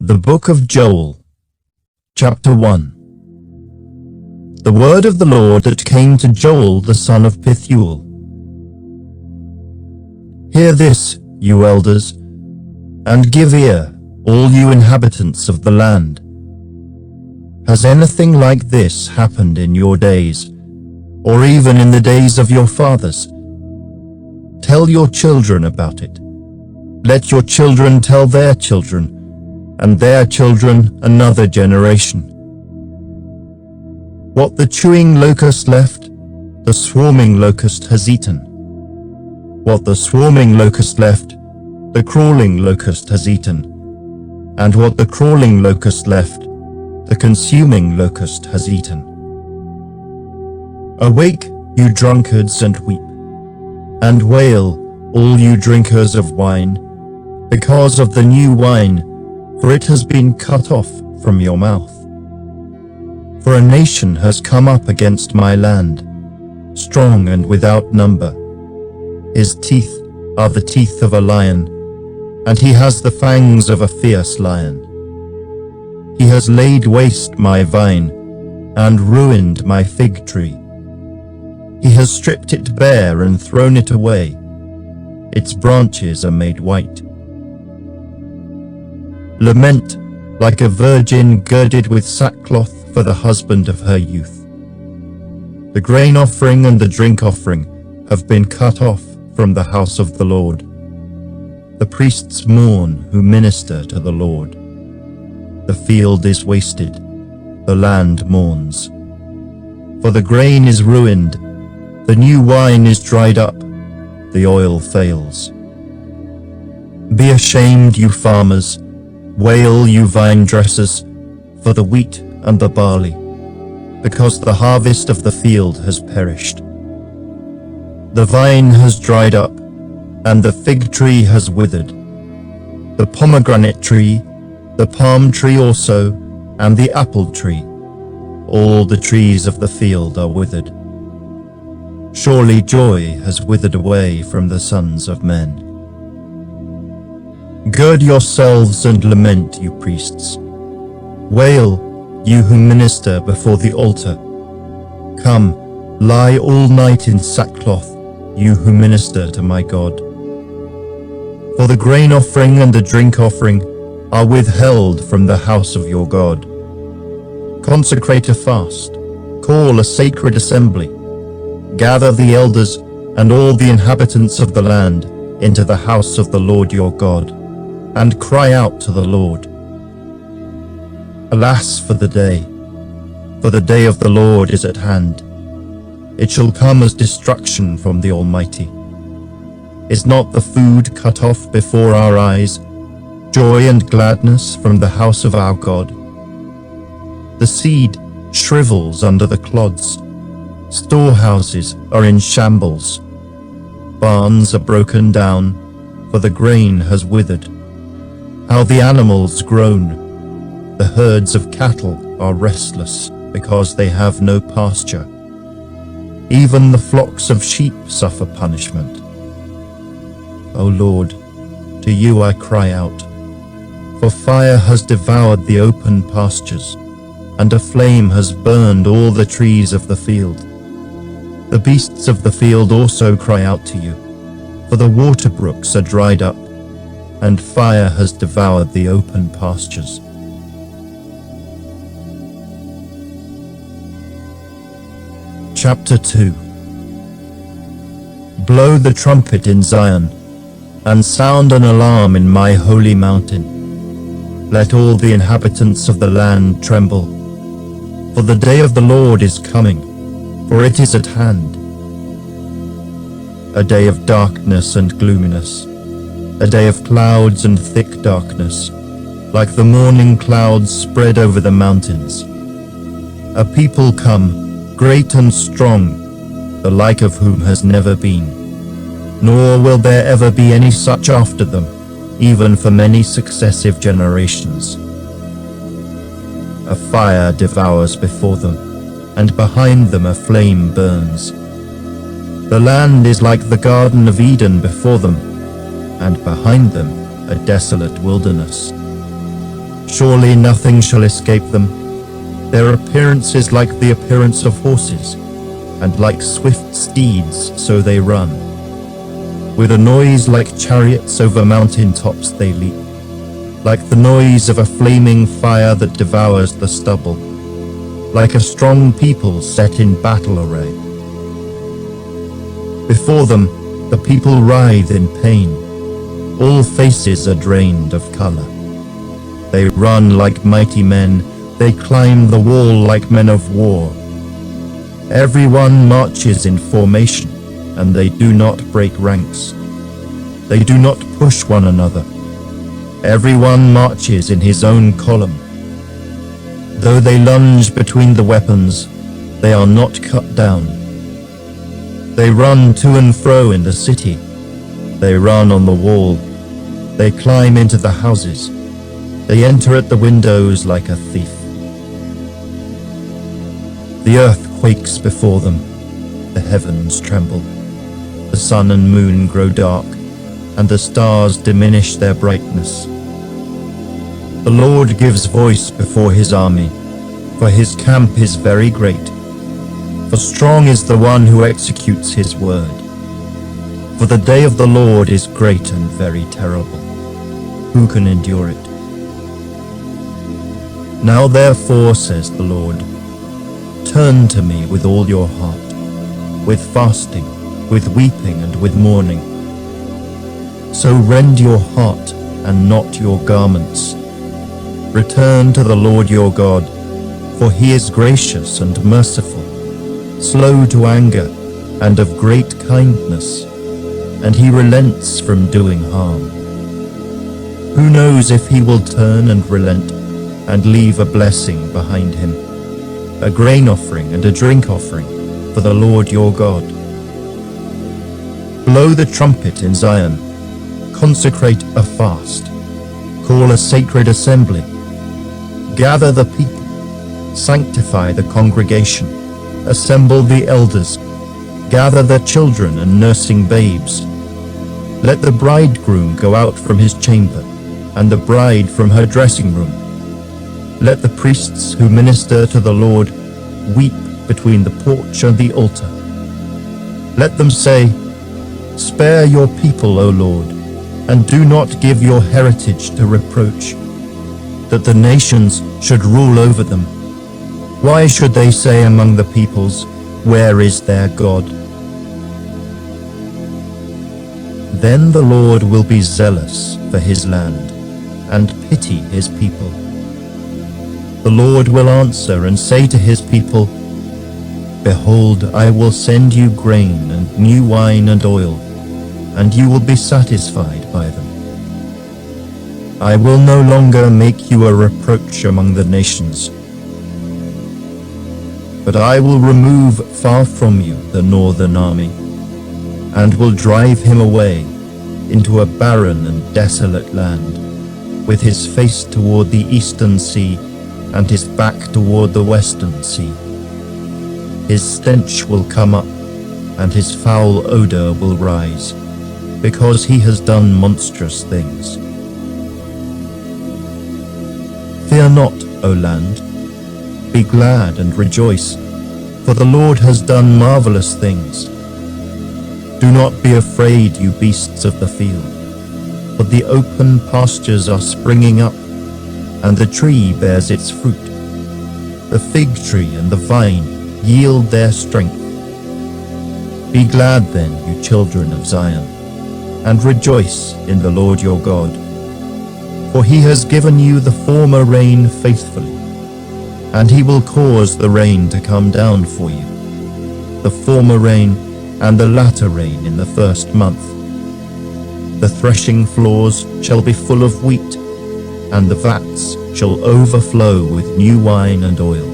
The Book of Joel, Chapter 1. The word of the Lord that came to Joel the son of Pethuel. Hear this, you elders, and give ear, all you inhabitants of the land. Has anything like this happened in your days, or even in the days of your fathers? Tell your children about it. Let your children tell their children, and their children another generation. What the chewing locust left, the swarming locust has eaten. What the swarming locust left, the crawling locust has eaten. And what the crawling locust left, the consuming locust has eaten. Awake, you drunkards, and weep, and wail, all you drinkers of wine, because of the new wine, for it has been cut off from your mouth. For a nation has come up against my land, strong and without number. His teeth are the teeth of a lion, and he has the fangs of a fierce lion. He has laid waste my vine, and ruined my fig tree. He has stripped it bare and thrown it away. Its branches are made white. Lament like a virgin girded with sackcloth for the husband of her youth. The grain offering and the drink offering have been cut off from the house of the Lord. The priests mourn who minister to the Lord. The field is wasted, the land mourns. For the grain is ruined, the new wine is dried up, the oil fails. Be ashamed, you farmers, wail, you vine dressers, for the wheat and the barley, because the harvest of the field has perished. The vine has dried up, and the fig tree has withered. The pomegranate tree, the palm tree also, and the apple tree, all the trees of the field are withered. Surely joy has withered away from the sons of men. Gird yourselves and lament, you priests. Wail, you who minister before the altar. Come, lie all night in sackcloth, you who minister to my God. For the grain offering and the drink offering are withheld from the house of your God. Consecrate a fast, call a sacred assembly. Gather the elders and all the inhabitants of the land into the house of the Lord your God, and cry out to the Lord. Alas for the day of the Lord is at hand. It shall come as destruction from the Almighty. Is not the food cut off before our eyes, joy and gladness from the house of our God? The seed shrivels under the clods, storehouses are in shambles, barns are broken down, for the grain has withered. How the animals groan, the herds of cattle are restless because they have no pasture. Even the flocks of sheep suffer punishment. O Lord, to you I cry out, for fire has devoured the open pastures, and a flame has burned all the trees of the field. The beasts of the field also cry out to you, for the water brooks are dried up, and fire has devoured the open pastures. Chapter 2. Blow the trumpet in Zion, and sound an alarm in my holy mountain. Let all the inhabitants of the land tremble, for the day of the Lord is coming, for it is at hand. A day of darkness and gloominess, a day of clouds and thick darkness, like the morning clouds spread over the mountains. A people come, great and strong, the like of whom has never been, nor will there ever be any such after them, even for many successive generations. A fire devours before them, and behind them a flame burns. The land is like the Garden of Eden before them, and behind them a desolate wilderness. Surely nothing shall escape them. Their appearance is like the appearance of horses, and like swift steeds so they run. With a noise like chariots over mountain tops they leap, like the noise of a flaming fire that devours the stubble, like a strong people set in battle array. Before them the people writhe in pain, all faces are drained of colour. They run like mighty men, they climb the wall like men of war. Everyone marches in formation, and they do not break ranks. They do not push one another. Everyone marches in his own column. Though they lunge between the weapons, they are not cut down. They run to and fro in the city. They run on the wall. They climb into the houses. They enter at the windows like a thief. The earth quakes before them. The heavens tremble. The sun and moon grow dark, and the stars diminish their brightness. The Lord gives voice before his army, for his camp is very great. For strong is the one who executes his word. For the day of the Lord is great and very terrible. Who can endure it? Now therefore, says the Lord, turn to me with all your heart, with fasting, with weeping, and with mourning. So rend your heart and not your garments. Return to the Lord your God, for he is gracious and merciful, slow to anger, and of great kindness, and he relents from doing harm. Who knows if he will turn and relent, and leave a blessing behind him, a grain offering and a drink offering for the Lord your God. Blow the trumpet in Zion, consecrate a fast, call a sacred assembly, gather the people, sanctify the congregation, assemble the elders, gather the children and nursing babes. Let the bridegroom go out from his chamber, and the bride from her dressing room. Let the priests who minister to the Lord weep between the porch and the altar. Let them say, spare your people, O Lord, and do not give your heritage to reproach, that the nations should rule over them. Why should they say among the peoples, where is their God? Then the Lord will be zealous for his land, and pity his people. The Lord will answer and say to his people, behold, I will send you grain and new wine and oil, and you will be satisfied by them. I will no longer make you a reproach among the nations, but I will remove far from you the northern army, and will drive him away into a barren and desolate land, with his face toward the eastern sea, and his back toward the western sea. His stench will come up, and his foul odor will rise, because he has done monstrous things. Fear not, O land. Be glad and rejoice, for the Lord has done marvelous things. Do not be afraid, you beasts of the field, for the open pastures are springing up, and the tree bears its fruit. The fig tree and the vine yield their strength. Be glad then, you children of Zion, and rejoice in the Lord your God. For he has given you the former rain faithfully, and he will cause the rain to come down for you, the former rain and the latter rain in the first month. The threshing floors shall be full of wheat, and the vats shall overflow with new wine and oil.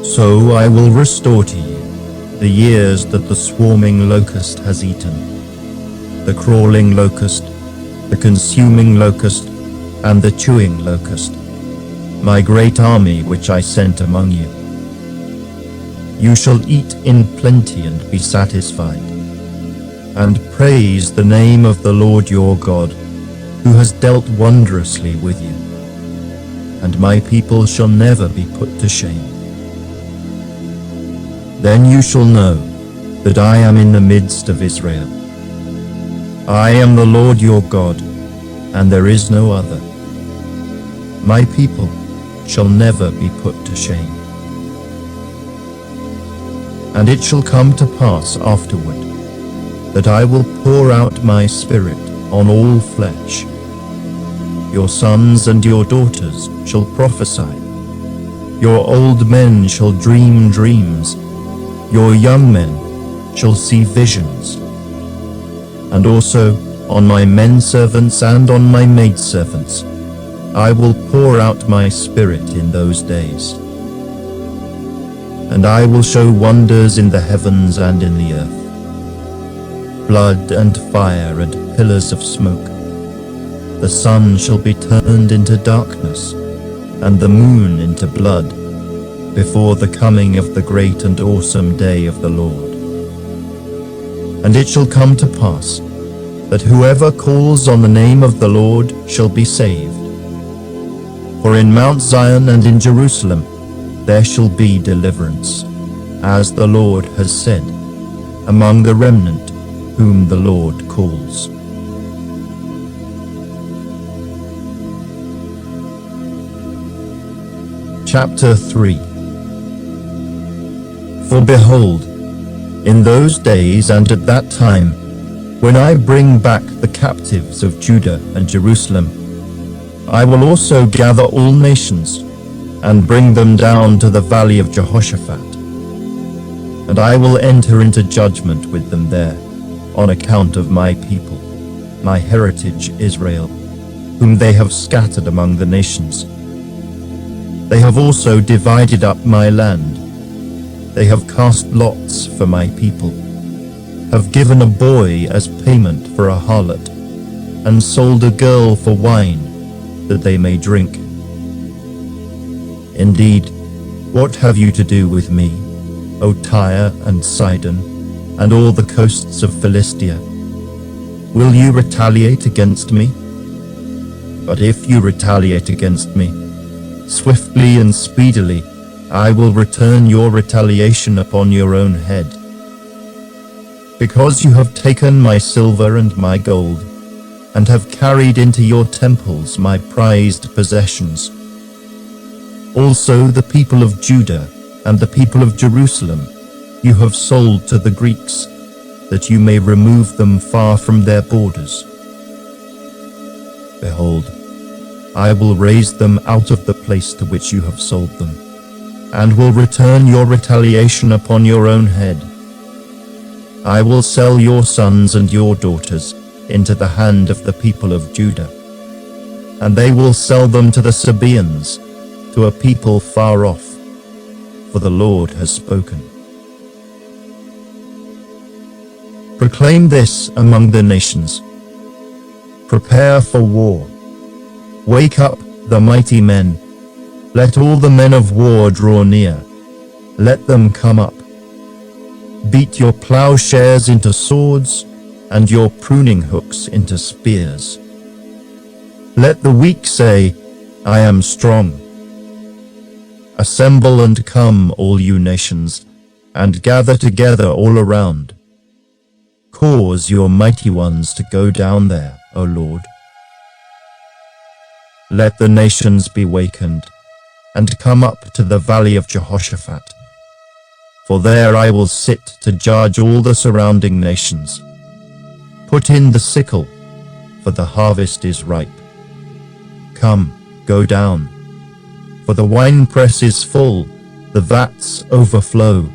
So I will restore to you the years that the swarming locust has eaten, the crawling locust, the consuming locust, and the chewing locust, my great army which I sent among you. You shall eat in plenty and be satisfied, and praise the name of the Lord your God, who has dealt wondrously with you, and my people shall never be put to shame. Then you shall know that I am in the midst of Israel. I am the Lord your God, and there is no other. My people shall never be put to shame. And it shall come to pass afterward that I will pour out my Spirit on all flesh. Your sons and your daughters shall prophesy. Your old men shall dream dreams. Your young men shall see visions. And also on my men servants and on my maid servants I will pour out my Spirit in those days. And I will show wonders in the heavens and in the earth, blood and fire and pillars of smoke. The sun shall be turned into darkness, and the moon into blood, before the coming of the great and awesome day of the Lord. And it shall come to pass that whoever calls on the name of the Lord shall be saved. For in Mount Zion and in Jerusalem there shall be deliverance, as the Lord has said, among the remnant whom the Lord calls. Chapter 3. For behold, in those days and at that time, when I bring back the captives of Judah and Jerusalem, I will also gather all nations, and bring them down to the valley of Jehoshaphat. And I will enter into judgment with them there, on account of my people, my heritage Israel, whom they have scattered among the nations. They have also divided up my land. They have cast lots for my people, have given a boy as payment for a harlot, and sold a girl for wine, that they may drink. Indeed, what have you to do with me, O Tyre and Sidon, and all the coasts of Philistia? Will you retaliate against me? But if you retaliate against me, swiftly and speedily I will return your retaliation upon your own head. Because you have taken my silver and my gold, and have carried into your temples my prized possessions. Also the people of Judah and the people of Jerusalem you have sold to the Greeks, that you may remove them far from their borders. Behold, I will raise them out of the place to which you have sold them, and will return your retaliation upon your own head. I will sell your sons and your daughters into the hand of the people of Judah, and they will sell them to the Sabaeans, to a people far off, for the Lord has spoken. Proclaim this among the nations. Prepare for war. Wake up the mighty men. Let all the men of war draw near. Let them come up. Beat your plowshares into swords, and your pruning hooks into spears. Let the weak say, I am strong. Assemble and come, all you nations, and gather together all around. Cause your mighty ones to go down there, O Lord. Let the nations be wakened, and come up to the valley of Jehoshaphat. For there I will sit to judge all the surrounding nations. Put in the sickle, for the harvest is ripe. Come, go down, for the winepress is full, the vats overflow,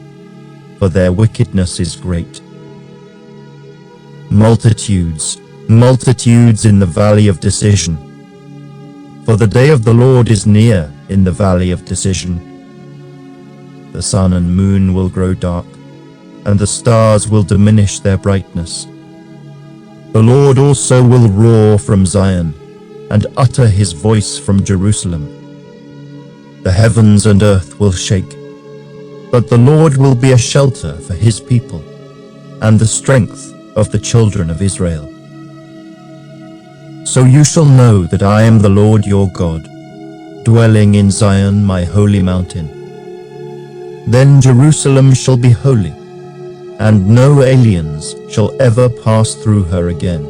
for their wickedness is great. Multitudes, multitudes in the valley of decision. For the day of the Lord is near in the valley of decision. The sun and moon will grow dark, and the stars will diminish their brightness. The Lord also will roar from Zion, and utter his voice from Jerusalem. The heavens and earth will shake, but the Lord will be a shelter for his people, and the strength of the children of Israel. So you shall know that I am the Lord your God, dwelling in Zion, my holy mountain. Then Jerusalem shall be holy, and no aliens shall ever pass through her again.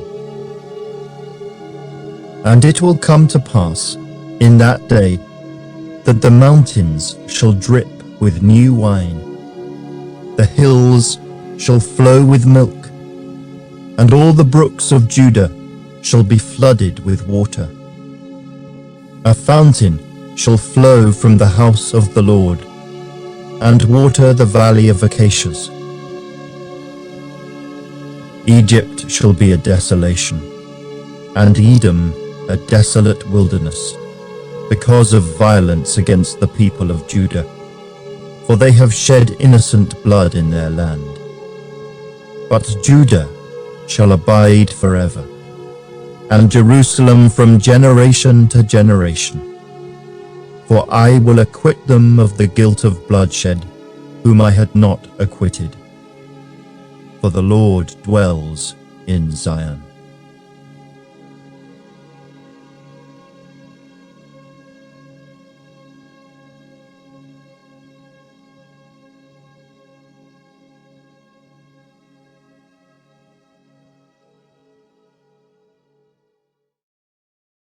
And it will come to pass in that day that the mountains shall drip with new wine, the hills shall flow with milk, and all the brooks of Judah shall be flooded with water. A fountain shall flow from the house of the Lord, and water the valley of acacias. Egypt shall be a desolation, and Edom a desolate wilderness, because of violence against the people of Judah, for they have shed innocent blood in their land. But Judah shall abide forever, and Jerusalem from generation to generation. For I will acquit them of the guilt of bloodshed, whom I had not acquitted. For the Lord dwells in Zion.